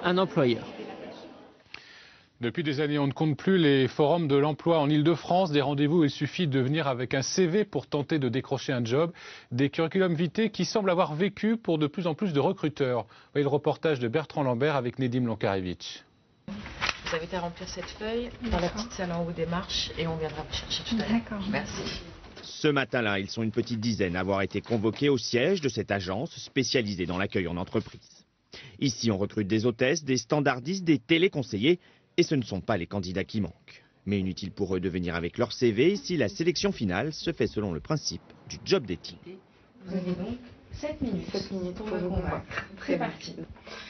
un employeur. Depuis des années, on ne compte plus les forums de l'emploi en Ile-de-France. Des rendez-vous où il suffit de venir avec un CV pour tenter de décrocher un job. Des curriculum vitae qui semblent avoir vécu pour de plus en plus de recruteurs. Voyez le reportage de Bertrand Lambert avec Nedim Lonkarevitch. Vous avez qu'à remplir cette feuille dans la petite salle en haut des marches et on viendra vous chercher tout à l'heure. D'accord. Merci. Ce matin-là, ils sont une petite dizaine à avoir été convoqués au siège de cette agence spécialisée dans l'accueil en entreprise. Ici, on recrute des hôtesses, des standardistes, des téléconseillers. Et ce ne sont pas les candidats qui manquent. Mais inutile pour eux de venir avec leur CV si la sélection finale se fait selon le principe du job dating. Vous avez donc 7 minutes. 7 minutes pour pour me vous convaincre. Très parti.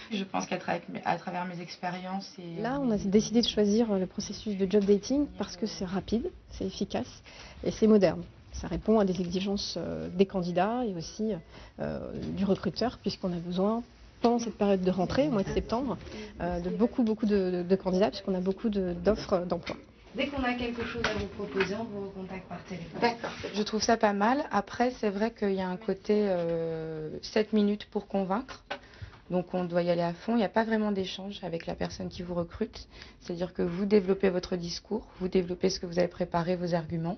Je pense qu'à travers mes expériences et... Là, on a décidé de choisir le processus de job dating parce que c'est rapide, c'est efficace et c'est moderne. Ça répond à des exigences des candidats et aussi du recruteur puisqu'on a besoin, pendant cette période de rentrée, au mois de septembre, de beaucoup de candidats puisqu'on a beaucoup d'offres d'emploi. Dès qu'on a quelque chose à vous proposer, on vous recontacte par téléphone. D'accord. Je trouve ça pas mal. Après, c'est vrai qu'il y a un côté 7 minutes pour convaincre. Donc on doit y aller à fond. Il n'y a pas vraiment d'échange avec la personne qui vous recrute. C'est-à-dire que vous développez votre discours, vous développez ce que vous avez préparé, vos arguments.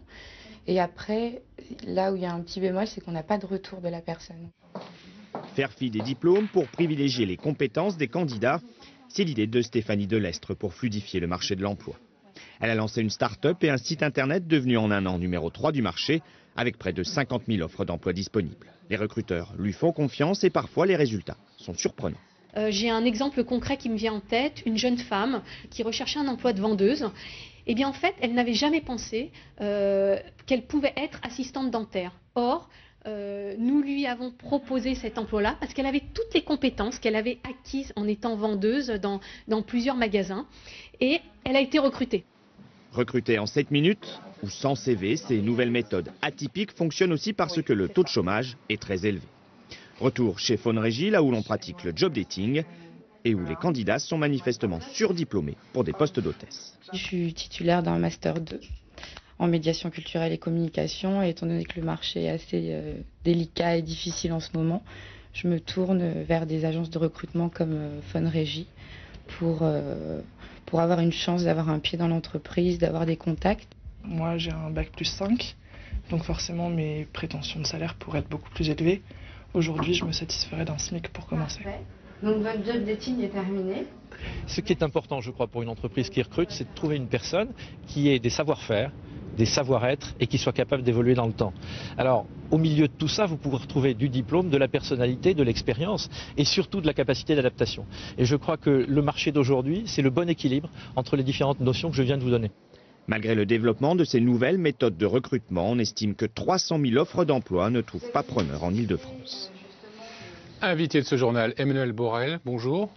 Et après, là où il y a un petit bémol, c'est qu'on n'a pas de retour de la personne. Faire fi des diplômes pour privilégier les compétences des candidats, c'est l'idée de Stéphanie Delestre pour fluidifier le marché de l'emploi. Elle a lancé une start-up et un site internet devenu en un an numéro 3 du marché, avec près de 50 000 offres d'emploi disponibles. Les recruteurs lui font confiance et parfois les résultats sont surprenants. J'ai un exemple concret qui me vient en tête, une jeune femme qui recherchait un emploi de vendeuse. Eh bien en fait, elle n'avait jamais pensé qu'elle pouvait être assistante dentaire. Or, nous lui avons proposé cet emploi-là parce qu'elle avait toutes les compétences qu'elle avait acquises en étant vendeuse dans plusieurs magasins et elle a été recrutée. Recruter en 7 minutes ou sans CV, ces nouvelles méthodes atypiques fonctionnent aussi parce que le taux de chômage est très élevé. Retour chez Phone Régie, là où l'on pratique le job dating et où les candidats sont manifestement surdiplômés pour des postes d'hôtesse. Je suis titulaire d'un master 2 en médiation culturelle et communication, et étant donné que le marché est assez délicat et difficile en ce moment, je me tourne vers des agences de recrutement comme Phone Régie pour avoir une chance d'avoir un pied dans l'entreprise, d'avoir des contacts. Moi j'ai un bac plus 5, donc forcément mes prétentions de salaire pourraient être beaucoup plus élevées. Aujourd'hui je me satisferais d'un SMIC pour commencer. Parfait. Donc votre job dating est terminé. Ce qui est important, je crois, pour une entreprise qui recrute, c'est de trouver une personne qui ait des savoir-faire, des savoir-être et qui soit capable d'évoluer dans le temps. Alors, au milieu de tout ça, vous pouvez retrouver du diplôme, de la personnalité, de l'expérience et surtout de la capacité d'adaptation. Et je crois que le marché d'aujourd'hui, c'est le bon équilibre entre les différentes notions que je viens de vous donner. Malgré le développement de ces nouvelles méthodes de recrutement, on estime que 300 000 offres d'emploi ne trouvent pas preneur en Ile-de-France. Invité de ce journal, Emmanuel Borel, bonjour.